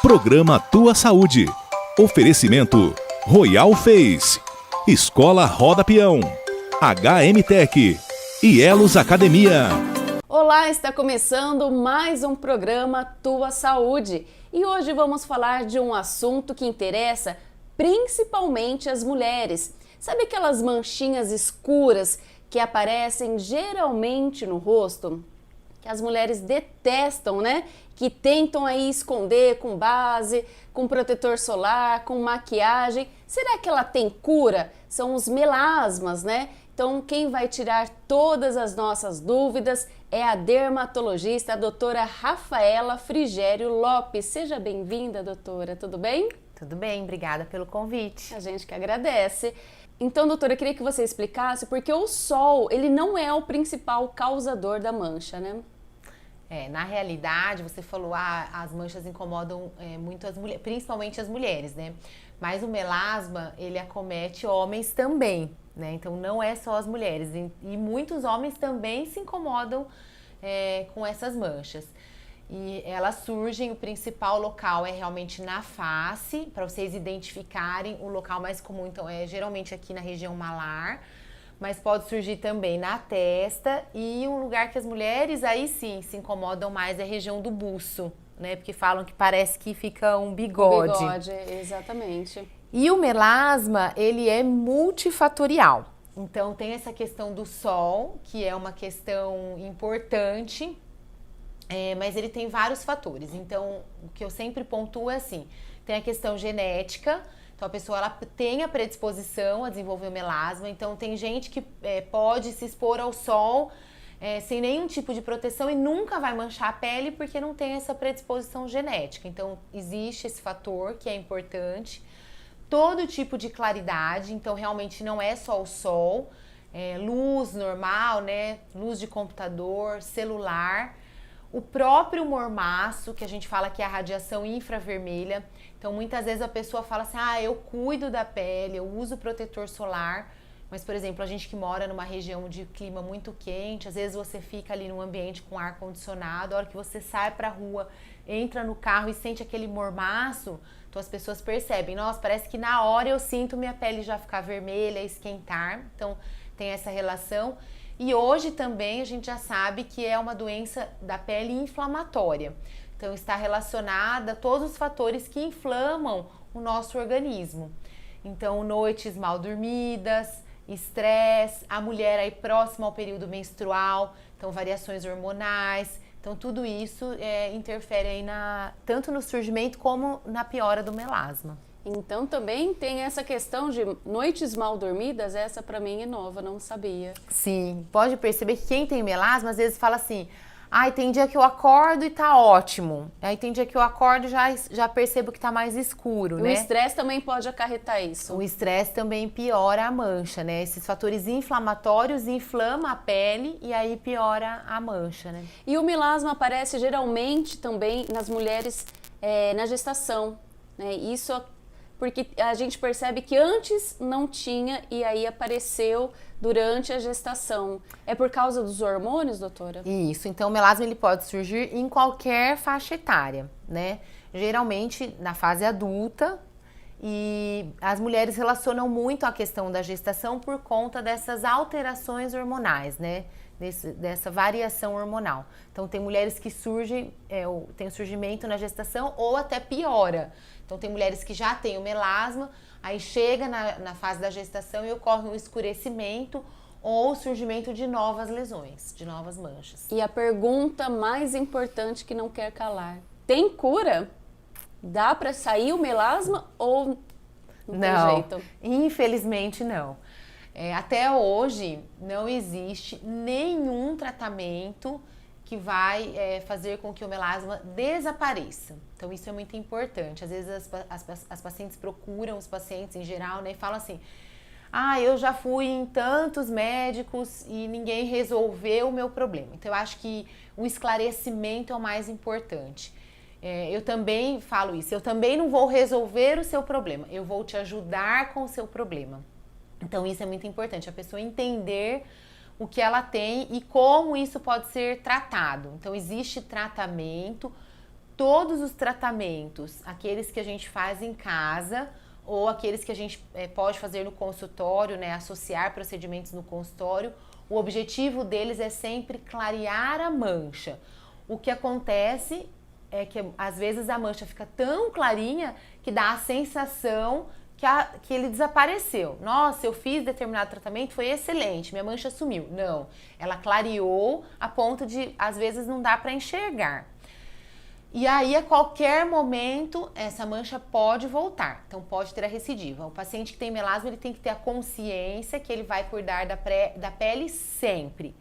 Programa Tua Saúde. Oferecimento Royal Face, Escola Roda Peão, HM Tech e Elos Academia. Olá, está começando mais um programa Tua Saúde e hoje vamos falar de um assunto que interessa principalmente as mulheres. Sabe aquelas manchinhas escuras que aparecem geralmente no rosto? Que as mulheres detestam, né? Que tentam aí esconder com base, com protetor solar, com maquiagem. Será que ela tem cura? São os melasmas, né? Então, quem vai tirar todas as nossas dúvidas é a dermatologista, a doutora Rafaela Frigério Lopes. Seja bem-vinda, doutora. Tudo bem? Tudo bem, obrigada pelo convite. A gente que agradece. Então, doutora, eu queria que você explicasse porque o sol, ele não é o principal causador da mancha, né? Na realidade, você falou, as manchas incomodam muito as mulheres, principalmente as mulheres, né? Mas o melasma, ele acomete homens também, né? Então, não é só as mulheres. E muitos homens também se incomodam com essas manchas. E elas surgem, o principal local é realmente na face, para vocês identificarem. O local mais comum, então, é geralmente aqui na região malar, mas pode surgir também na testa, e um lugar que as mulheres aí sim se incomodam mais é a região do buço, né? Porque falam que parece que fica um bigode. O bigode, exatamente. E o melasma, ele é multifatorial. Então tem essa questão do sol, que é uma questão importante, mas ele tem vários fatores. Então o que eu sempre pontuo é assim, tem a questão genética. Então, a pessoa ela tem a predisposição a desenvolver o melasma. Então, tem gente que pode se expor ao sol sem nenhum tipo de proteção e nunca vai manchar a pele porque não tem essa predisposição genética. Então, existe esse fator que é importante. Todo tipo de claridade, então realmente não é só o sol. Luz normal, né? Luz de computador, celular. O próprio mormaço, que a gente fala que é a radiação infravermelha. Então, muitas vezes a pessoa fala assim, eu cuido da pele, eu uso protetor solar, mas, por exemplo, a gente que mora numa região de clima muito quente, às vezes você fica ali num ambiente com ar-condicionado, a hora que você sai pra rua, entra no carro e sente aquele mormaço, então as pessoas percebem, nossa, parece que na hora eu sinto minha pele já ficar vermelha, esquentar, então tem essa relação. E hoje também a gente já sabe que é uma doença da pele inflamatória. Então está relacionada a todos os fatores que inflamam o nosso organismo. Então noites mal dormidas, estresse, a mulher aí próxima ao período menstrual, então variações hormonais. Então tudo isso interfere aí tanto no surgimento como na piora do melasma. Então também tem essa questão de noites mal dormidas, essa pra mim é nova, não sabia. Sim, pode perceber que quem tem melasma às vezes fala assim, tem dia que eu acordo e tá ótimo, aí tem dia que eu acordo e já percebo que tá mais escuro, né? O estresse também pode acarretar isso. O estresse também piora a mancha, né? Esses fatores inflamatórios inflamam a pele e aí piora a mancha, né? E o melasma aparece geralmente também nas mulheres na gestação, né? Isso porque a gente percebe que antes não tinha e aí apareceu durante a gestação. É por causa dos hormônios, doutora? Isso, então o melasma ele pode surgir em qualquer faixa etária, né? Geralmente na fase adulta, e as mulheres relacionam muito a questão da gestação por conta dessas alterações hormonais, né? Dessa variação hormonal. Então tem mulheres que tem o surgimento na gestação ou até piora. Então tem mulheres que já têm o melasma, aí chega na fase da gestação e ocorre um escurecimento ou o surgimento de novas lesões, de novas manchas. E a pergunta mais importante que não quer calar, tem cura? Dá para sair o melasma ou não tem jeito? Infelizmente não. Até hoje não existe nenhum tratamento que vai fazer com que o melasma desapareça. Então isso é muito importante. Às vezes as pacientes procuram, os pacientes em geral, né, e falam assim, eu já fui em tantos médicos e ninguém resolveu o meu problema. Então eu acho que o esclarecimento é o mais importante. Eu também falo isso, eu também não vou resolver o seu problema, eu vou te ajudar com o seu problema. Então isso é muito importante, a pessoa entender o que ela tem e como isso pode ser tratado. Então existe tratamento todos os tratamentos, aqueles que a gente faz em casa ou aqueles que a gente pode fazer no consultório, né, associar procedimentos no consultório, o objetivo deles é sempre clarear a mancha. O que acontece é que às vezes a mancha fica tão clarinha que dá a sensação que ele desapareceu. Nossa, eu fiz determinado tratamento, foi excelente, minha mancha sumiu. Não, ela clareou a ponto de, às vezes, não dá para enxergar. E aí, a qualquer momento, essa mancha pode voltar. Então, pode ter a recidiva. O paciente que tem melasma, ele tem que ter a consciência que ele vai cuidar da pele sempre.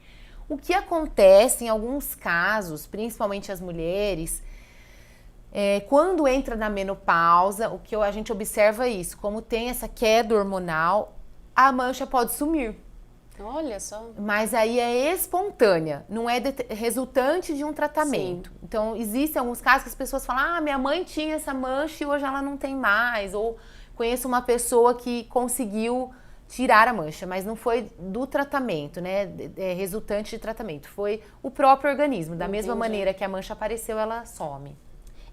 O que acontece em alguns casos, principalmente as mulheres, quando entra na menopausa, a gente observa isso, como tem essa queda hormonal, a mancha pode sumir. Olha só. Mas aí é espontânea, não é resultante de um tratamento. Sim. Então, existem alguns casos que as pessoas falam, minha mãe tinha essa mancha e hoje ela não tem mais. Ou conheço uma pessoa que conseguiu tirar a mancha, mas não foi do tratamento, né? Resultante de tratamento. Foi o próprio organismo. Da mesma maneira que a mancha apareceu, ela some.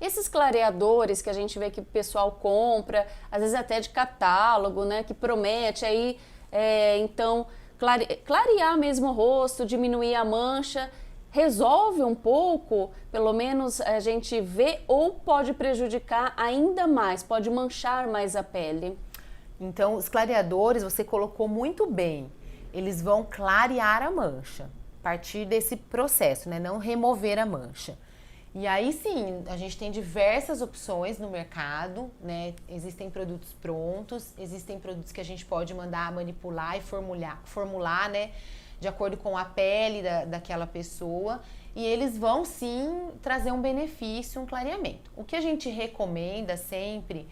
Esses clareadores que a gente vê que o pessoal compra, às vezes até de catálogo, né? Que promete aí, então... clarear mesmo o rosto, diminuir a mancha, resolve um pouco, pelo menos a gente vê, ou pode prejudicar ainda mais, pode manchar mais a pele? Então, os clareadores, você colocou muito bem, eles vão clarear a mancha, a partir desse processo, né? Não remover a mancha. E aí sim, a gente tem diversas opções no mercado, né? Existem produtos prontos, existem produtos que a gente pode mandar manipular e formular, né? De acordo com a pele daquela pessoa. E eles vão sim trazer um benefício, um clareamento. O que a gente recomenda sempre,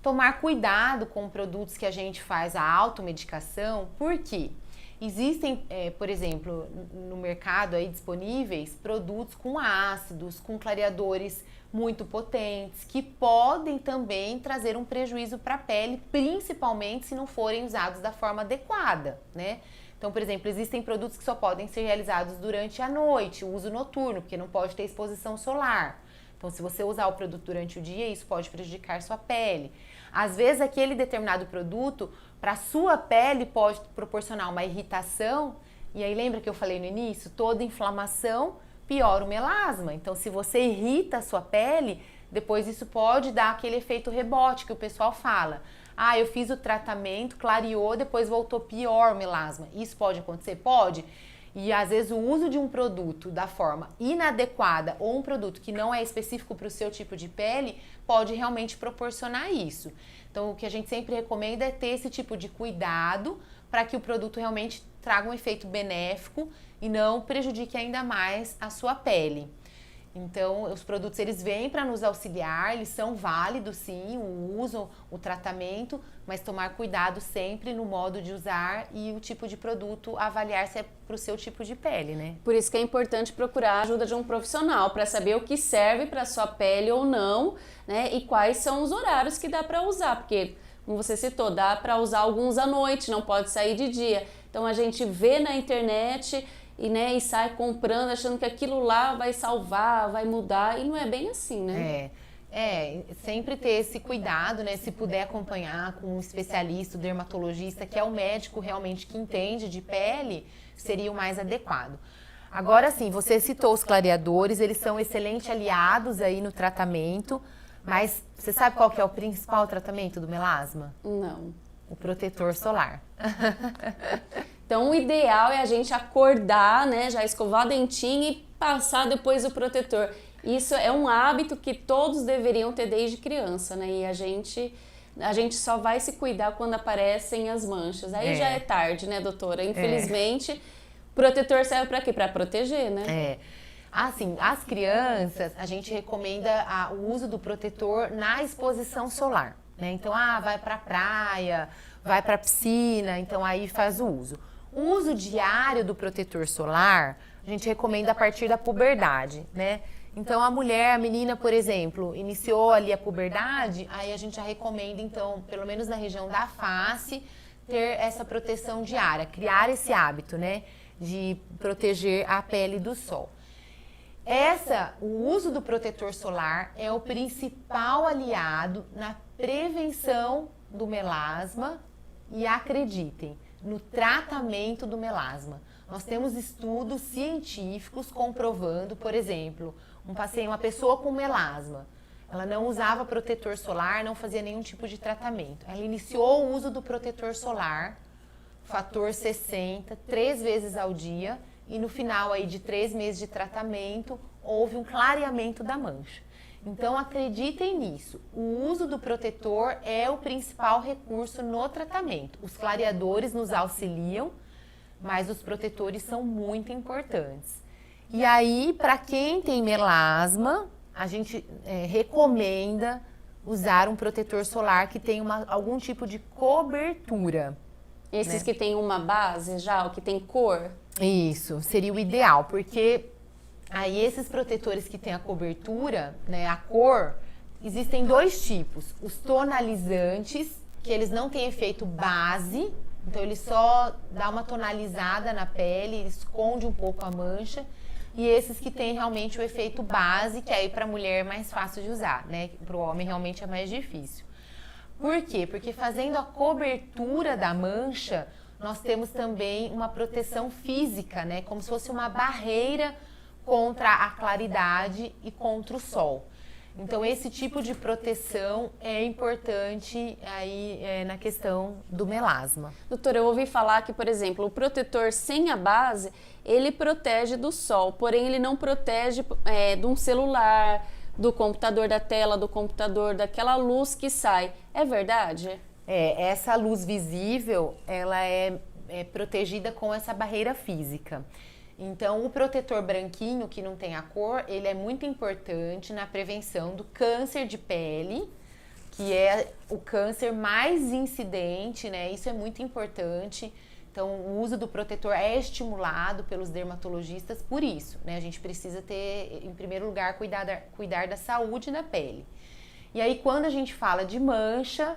tomar cuidado com produtos que a gente faz a automedicação, por quê? Existem, por exemplo, no mercado aí disponíveis produtos com ácidos, com clareadores muito potentes, que podem também trazer um prejuízo para a pele, principalmente se não forem usados da forma adequada, né? Então, por exemplo, existem produtos que só podem ser realizados durante a noite, o uso noturno, porque não pode ter exposição solar. Então, se você usar o produto durante o dia, isso pode prejudicar sua pele. Às vezes, aquele determinado produto, para a sua pele, pode proporcionar uma irritação. E aí, lembra que eu falei no início? Toda inflamação piora o melasma. Então, se você irrita a sua pele, depois isso pode dar aquele efeito rebote que o pessoal fala. Eu fiz o tratamento, clareou, depois voltou pior o melasma. Isso pode acontecer? Pode. E às vezes o uso de um produto da forma inadequada ou um produto que não é específico para o seu tipo de pele pode realmente proporcionar isso. Então o que a gente sempre recomenda é ter esse tipo de cuidado para que o produto realmente traga um efeito benéfico e não prejudique ainda mais a sua pele. Então, os produtos, eles vêm para nos auxiliar, eles são válidos, sim, o uso, o tratamento, mas tomar cuidado sempre no modo de usar e o tipo de produto, avaliar se é para o seu tipo de pele, né? Por isso que é importante procurar a ajuda de um profissional, para saber o que serve para a sua pele ou não, né? E quais são os horários que dá para usar, porque, como você citou, dá para usar alguns à noite, não pode sair de dia. Então, a gente vê na internet... E sai comprando, achando que aquilo lá vai salvar, vai mudar, e não é bem assim, né? Sempre ter esse cuidado, né? Se puder acompanhar com um especialista, um dermatologista, que é o médico realmente que entende de pele, seria o mais adequado. Agora sim, você citou os clareadores, eles são excelentes aliados aí no tratamento, mas você sabe qual que é o principal tratamento do melasma? Não. O protetor solar. Então, o ideal é a gente acordar, né, já escovar o dentinho e passar depois o protetor. Isso é um hábito que todos deveriam ter desde criança, né? E a gente só vai se cuidar quando aparecem as manchas. Aí já é tarde, né, doutora? Infelizmente, protetor serve para quê? Para proteger, né? Assim, as crianças, a gente recomenda o uso do protetor na exposição solar, né? Então, vai para a praia, vai para a piscina, então aí faz o uso. O uso diário do protetor solar, a gente recomenda a partir da puberdade, né? Então, a menina, por exemplo, iniciou ali a puberdade, aí a gente já recomenda, então, pelo menos na região da face, ter essa proteção diária, criar esse hábito, né? De proteger a pele do sol. O uso do protetor solar é o principal aliado na prevenção do melasma e, acreditem, no tratamento do melasma. Nós temos estudos científicos comprovando, por exemplo, uma pessoa com melasma, ela não usava protetor solar, não fazia nenhum tipo de tratamento. Ela iniciou o uso do protetor solar, fator 60, 3 vezes ao dia, e no final aí de 3 meses de tratamento, houve um clareamento da mancha. Então, acreditem nisso, o uso do protetor é o principal recurso no tratamento. Os clareadores nos auxiliam, mas os protetores são muito importantes. E aí, para quem tem melasma, a gente recomenda usar um protetor solar que tem algum tipo de cobertura. Esses que tem uma base já, o que tem cor? Isso, seria o ideal, porque aí esses protetores que tem a cobertura, né, a cor, existem 2 tipos. Os tonalizantes, que eles não têm efeito base, então ele só dá uma tonalizada na pele, esconde um pouco a mancha. E esses que têm realmente o efeito base, que aí para a mulher é mais fácil de usar, né? Para o homem realmente é mais difícil. Por quê? Porque fazendo a cobertura da mancha, nós temos também uma proteção física, né? Como se fosse uma barreira contra a claridade e contra o sol. Então, esse tipo de proteção é importante aí na questão do melasma. Doutora, eu ouvi falar que, por exemplo, o protetor sem a base, ele protege do sol, porém ele não protege de um celular, do computador, da tela do computador, daquela luz que sai. É verdade? Essa luz visível, ela é protegida com essa barreira física. Então, o protetor branquinho, que não tem a cor, ele é muito importante na prevenção do câncer de pele, que é o câncer mais incidente, né? Isso é muito importante. Então, o uso do protetor é estimulado pelos dermatologistas por isso, né? A gente precisa ter, em primeiro lugar, cuidar da saúde da pele. E aí, quando a gente fala de mancha,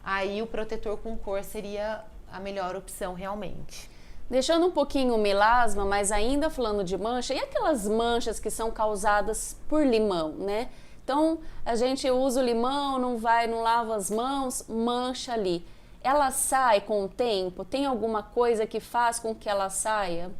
aí o protetor com cor seria a melhor opção realmente. Deixando um pouquinho o melasma, mas ainda falando de mancha, e aquelas manchas que são causadas por limão, né? Então, a gente usa o limão, não lava as mãos, mancha ali. Ela sai com o tempo? Tem alguma coisa que faz com que ela saia?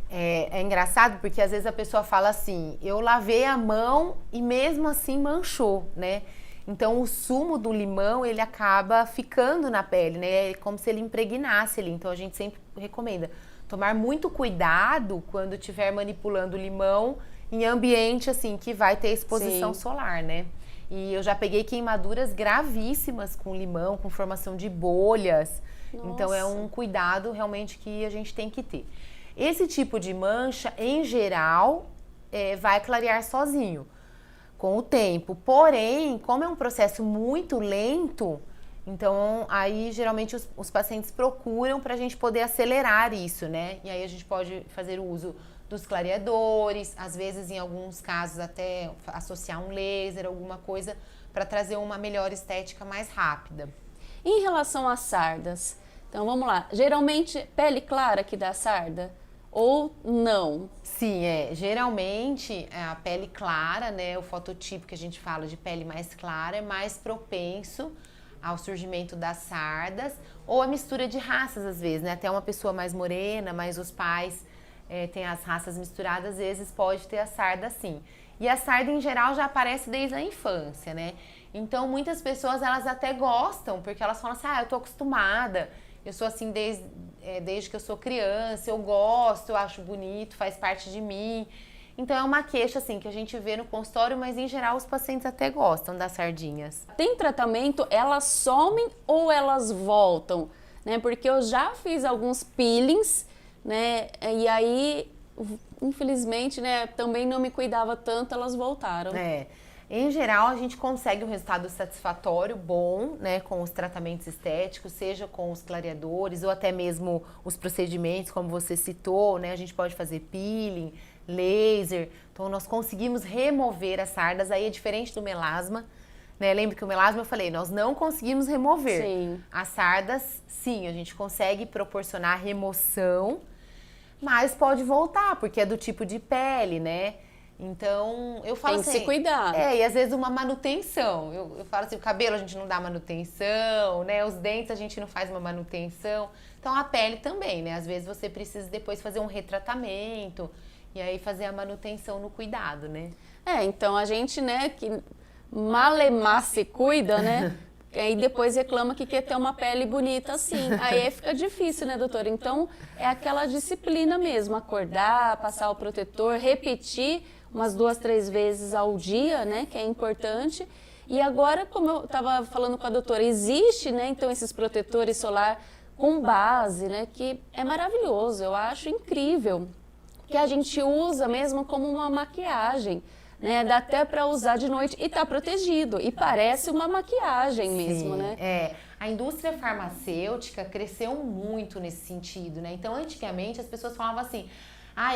É engraçado porque às vezes a pessoa fala assim, eu lavei a mão e mesmo assim manchou, né? Então, o sumo do limão, ele acaba ficando na pele, né? É como se ele impregnasse ali. Então, a gente sempre recomenda tomar muito cuidado quando estiver manipulando o limão em ambiente, assim, que vai ter exposição solar, né? E eu já peguei queimaduras gravíssimas com limão, com formação de bolhas. Nossa. Então, é um cuidado realmente que a gente tem que ter. Esse tipo de mancha, em geral, vai clarear sozinho com o tempo. Porém, como é um processo muito lento, então aí geralmente os pacientes procuram para a gente poder acelerar isso, né? E aí a gente pode fazer o uso dos clareadores, às vezes em alguns casos até associar um laser, alguma coisa para trazer uma melhor estética mais rápida. Em relação às sardas, então vamos lá, geralmente pele clara que dá sarda? Ou não? Sim, geralmente a pele clara, né, o fototipo que a gente fala de pele mais clara é mais propenso ao surgimento das sardas ou a mistura de raças às vezes, né, até uma pessoa mais morena, mas os pais têm as raças misturadas, às vezes pode ter a sarda sim. E a sarda em geral já aparece desde a infância, né, então muitas pessoas elas até gostam, porque elas falam assim, eu tô acostumada, eu sou assim desde que eu sou criança, eu gosto, eu acho bonito, faz parte de mim. Então é uma queixa assim que a gente vê no consultório, mas em geral os pacientes até gostam das sardinhas. Tem tratamento, elas somem ou elas voltam? Né? Porque eu já fiz alguns peelings, né? E aí, infelizmente, né, também não me cuidava tanto, elas voltaram. Em geral, a gente consegue um resultado satisfatório, bom, né, com os tratamentos estéticos, seja com os clareadores ou até mesmo os procedimentos, como você citou, né, a gente pode fazer peeling, laser, então nós conseguimos remover as sardas, aí é diferente do melasma, né, lembra que o melasma eu falei, nós não conseguimos remover. Sim. As sardas, sim, a gente consegue proporcionar remoção, mas pode voltar, porque é do tipo de pele, né? Então, eu falo Tem que se cuidar. E às vezes uma manutenção. Eu falo assim, o cabelo a gente não dá manutenção, né? Os dentes a gente não faz uma manutenção. Então, a pele também, né? Às vezes você precisa depois fazer um retratamento e aí fazer a manutenção no cuidado, né? Então a gente, né, que malemar se cuida, né? Aí depois reclama que quer ter uma pele bonita assim. Aí fica difícil, né, doutora? Então, é aquela disciplina mesmo, acordar, passar o protetor, repetir umas 2, 3 vezes ao dia, né, que é importante. E agora, como eu estava falando com a doutora, existe, né, então esses protetores solar com base, né, que é maravilhoso, eu acho incrível, que a gente usa mesmo como uma maquiagem, né, dá até para usar de noite e tá protegido, e parece uma maquiagem mesmo, né? A indústria farmacêutica cresceu muito nesse sentido, né? Então, antigamente as pessoas falavam assim,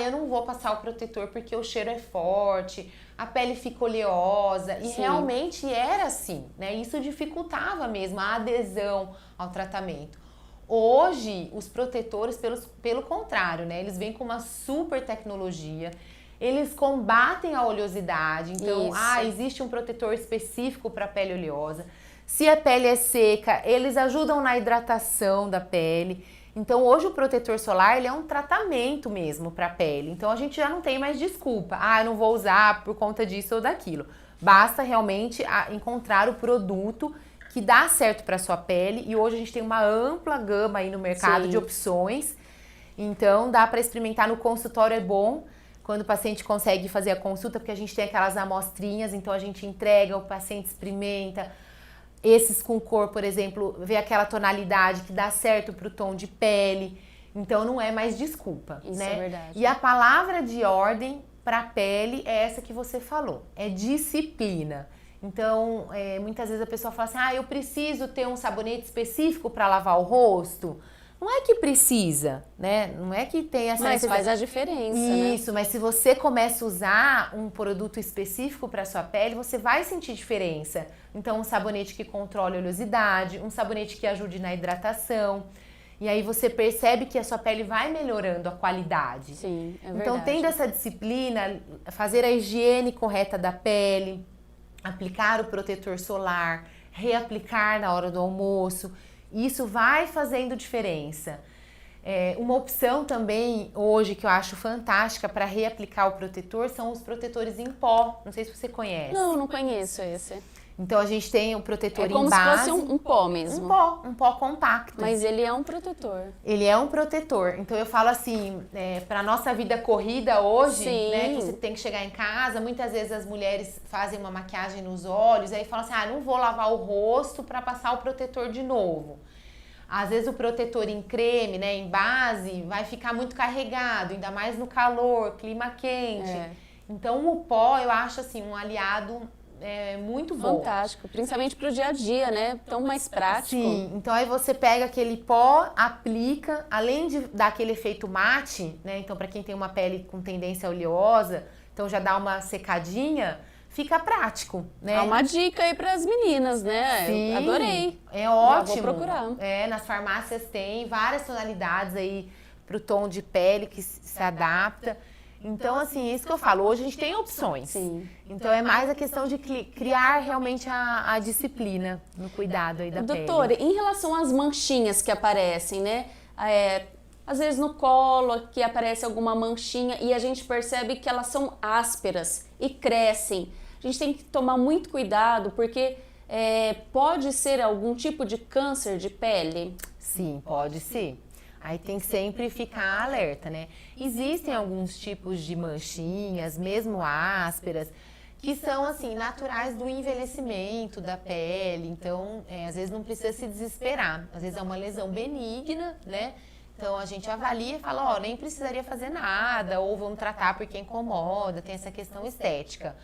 eu não vou passar o protetor porque o cheiro é forte, a pele fica oleosa, e realmente era assim, né? Isso dificultava mesmo a adesão ao tratamento. Hoje, os protetores, pelo contrário, né? Eles vêm com uma super tecnologia, eles combatem a oleosidade, então, existe um protetor específico para pele oleosa. Se a pele é seca, eles ajudam na hidratação da pele. Então, hoje o protetor solar, ele é um tratamento mesmo para a pele. Então, a gente já não tem mais desculpa. Eu não vou usar por conta disso ou daquilo. Basta realmente encontrar o produto que dá certo para sua pele. E hoje a gente tem uma ampla gama aí no mercado de opções. Então, dá para experimentar no consultório, é bom. Quando o paciente consegue fazer a consulta, porque a gente tem aquelas amostrinhas, então a gente entrega, o paciente experimenta. Esses com cor, por exemplo, vê aquela tonalidade que dá certo para o tom de pele. Então não é mais desculpa, Isso né? é verdade. E a palavra de ordem para a pele é essa que você falou, é disciplina. Então, muitas vezes a pessoa fala assim, eu preciso ter um sabonete específico para lavar o rosto. Não é que precisa, né? Não é que tem essa necessidade. Mas faz a diferença, Isso, mas se você começa a usar um produto específico para sua pele, você vai sentir diferença. Então, um sabonete que controle a oleosidade, um sabonete que ajude na hidratação. E aí você percebe que a sua pele vai melhorando a qualidade. Sim, é verdade. Então, tendo essa disciplina, fazer a higiene correta da pele, aplicar o protetor solar, reaplicar na hora do almoço, isso vai fazendo diferença. Uma opção também hoje que eu acho fantástica para reaplicar o protetor são os protetores em pó. Não sei se você conhece. Não conheço esse. Então a gente tem um protetor em base. É como se fosse um pó mesmo. Um pó compacto. Mas ele é um protetor. Ele é um protetor. Então eu falo assim, para nossa vida corrida hoje, né, que você tem que chegar em casa, muitas vezes as mulheres fazem uma maquiagem nos olhos, aí falam assim, não vou lavar o rosto para passar o protetor de novo. Às vezes o protetor em creme, né, em base, vai ficar muito carregado, ainda mais no calor, clima quente. Então o pó eu acho assim um aliado muito bom. Fantástico, principalmente para o dia a dia, né? Tão mais prático. Sim, então aí você pega aquele pó, aplica, além de dar aquele efeito mate, né? Então para quem tem uma pele com tendência oleosa, então já dá uma secadinha, fica prático, né? É uma dica aí para as meninas, né? Sim, eu adorei. É ótimo. Já vou procurar. Nas farmácias tem várias tonalidades aí pro tom de pele que se adapta. Então, assim, isso que eu falo, hoje a gente tem opções. Sim. Então, é mais a questão de criar realmente a disciplina no cuidado aí da pele. Doutora, em relação às manchinhas que aparecem, né? Às vezes no colo que aparece alguma manchinha e a gente percebe que elas são ásperas e crescem. A gente tem que tomar muito cuidado porque pode ser algum tipo de câncer de pele? Sim, pode ser. Aí tem que sempre ficar alerta, né? Existem alguns tipos de manchinhas, mesmo ásperas, que são, assim, naturais do envelhecimento da pele. Então, às vezes não precisa se desesperar. Às vezes é uma lesão benigna, né? Então, a gente avalia e fala, nem precisaria fazer nada, ou vamos tratar porque incomoda, tem essa questão estética.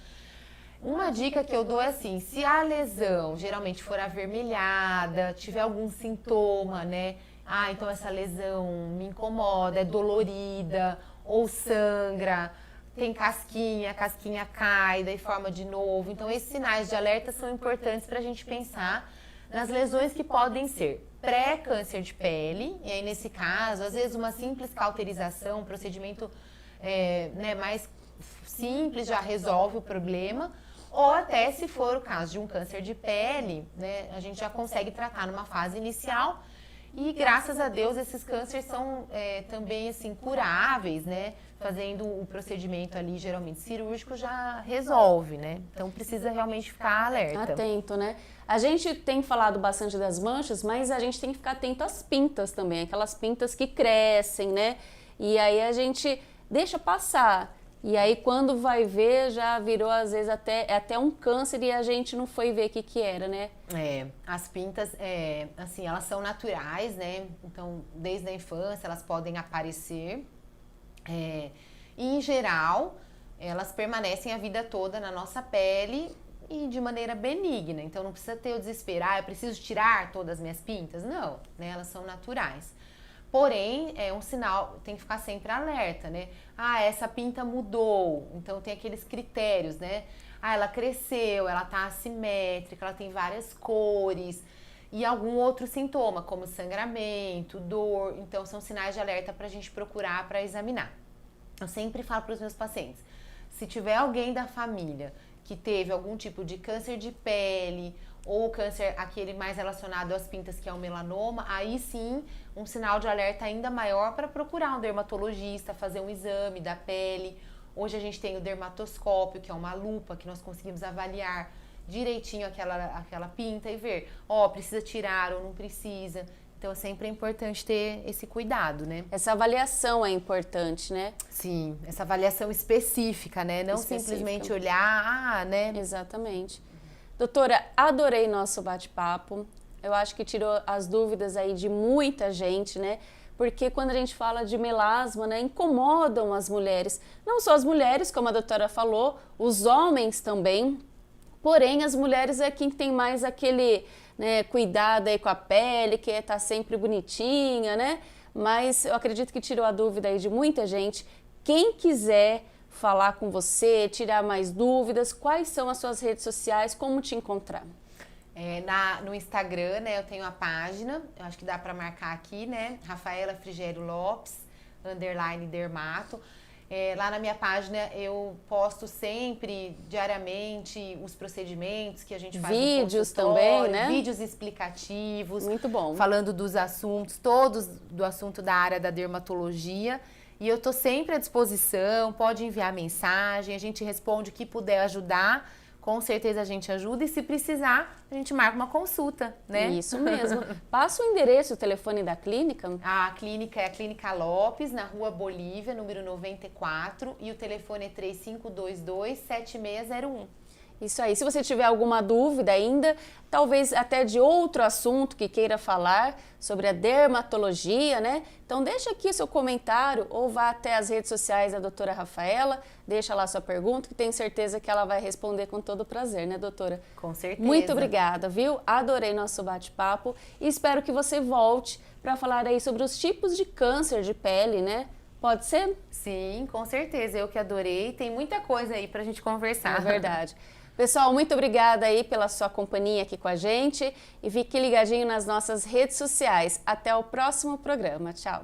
Uma dica que eu dou é assim, se a lesão geralmente for avermelhada, tiver algum sintoma, né? Então essa lesão me incomoda, é dolorida, ou sangra, tem casquinha, a casquinha cai, daí forma de novo. Então esses sinais de alerta são importantes para a gente pensar nas lesões que podem ser pré-câncer de pele, e aí nesse caso, às vezes uma simples cauterização, um procedimento mais simples, já resolve o problema. Ou até, se for o caso de um câncer de pele, né, a gente já consegue tratar numa fase inicial. E graças a Deus esses cânceres são também assim curáveis, né? Fazendo o procedimento ali, geralmente cirúrgico, já resolve, né? Então precisa realmente ficar alerta. Atento, né? A gente tem falado bastante das manchas, mas a gente tem que ficar atento às pintas também, aquelas pintas que crescem, né? E aí a gente deixa passar. E aí quando vai ver, já virou às vezes até um câncer e a gente não foi ver o que era, né? As pintas, assim, elas são naturais, né? Então, desde a infância elas podem aparecer. E em geral, elas permanecem a vida toda na nossa pele e de maneira benigna. Então não precisa ter o desespero, eu preciso tirar todas as minhas pintas. Não, né? Elas são naturais. Porém, é um sinal, tem que ficar sempre alerta, né? Essa pinta mudou, então tem aqueles critérios, né? Ela cresceu, ela tá assimétrica, ela tem várias cores e algum outro sintoma, como sangramento, dor. Então, são sinais de alerta pra gente procurar para examinar. Eu sempre falo para os meus pacientes, se tiver alguém da família que teve algum tipo de câncer de pele ou câncer aquele mais relacionado às pintas, que é o melanoma, aí sim um sinal de alerta ainda maior para procurar um dermatologista, fazer um exame da pele. Hoje a gente tem o dermatoscópio, que é uma lupa que nós conseguimos avaliar direitinho aquela pinta e ver, precisa tirar ou não precisa. Então sempre é importante ter esse cuidado, né? Essa avaliação é importante, né? Sim, essa avaliação específica, né? Não simplesmente olhar, né? Exatamente. Doutora, adorei nosso bate-papo. Eu acho que tirou as dúvidas aí de muita gente, né? Porque quando a gente fala de melasma, né, incomodam as mulheres. Não só as mulheres, como a doutora falou, os homens também. Porém, as mulheres é quem tem mais aquele, né, cuidado aí com a pele, que tá sempre bonitinha, né? Mas eu acredito que tirou a dúvida aí de muita gente. Quem quiser falar com você, tirar mais dúvidas, quais são as suas redes sociais, como te encontrar? No Instagram, né, eu tenho a página, eu acho que dá para marcar aqui, né, Rafaela Frigério Lopes, _dermato. Lá na minha página eu posto sempre, diariamente, os procedimentos que a gente faz vídeos também, né? Vídeos explicativos. Muito bom. Falando dos assuntos, todos do assunto da área da dermatologia. E eu tô sempre à disposição, pode enviar mensagem, a gente responde o que puder ajudar. Com certeza a gente ajuda e se precisar, a gente marca uma consulta, né? Isso mesmo. Passa o endereço, o telefone da clínica. A clínica é a Clínica Lopes, na Rua Bolívia, número 94, e o telefone é 3522-7601. Isso aí. Se você tiver alguma dúvida ainda, talvez até de outro assunto que queira falar sobre a dermatologia, né? Então deixa aqui seu comentário ou vá até as redes sociais da doutora Rafaela, deixa lá sua pergunta, que tenho certeza que ela vai responder com todo prazer, né, doutora? Com certeza. Muito obrigada, viu? Adorei nosso bate-papo e espero que você volte para falar aí sobre os tipos de câncer de pele, né? Pode ser? Sim, com certeza. Eu que adorei. Tem muita coisa aí pra gente conversar. É verdade. Pessoal, muito obrigada aí pela sua companhia aqui com a gente e fique ligadinho nas nossas redes sociais. Até o próximo programa. Tchau!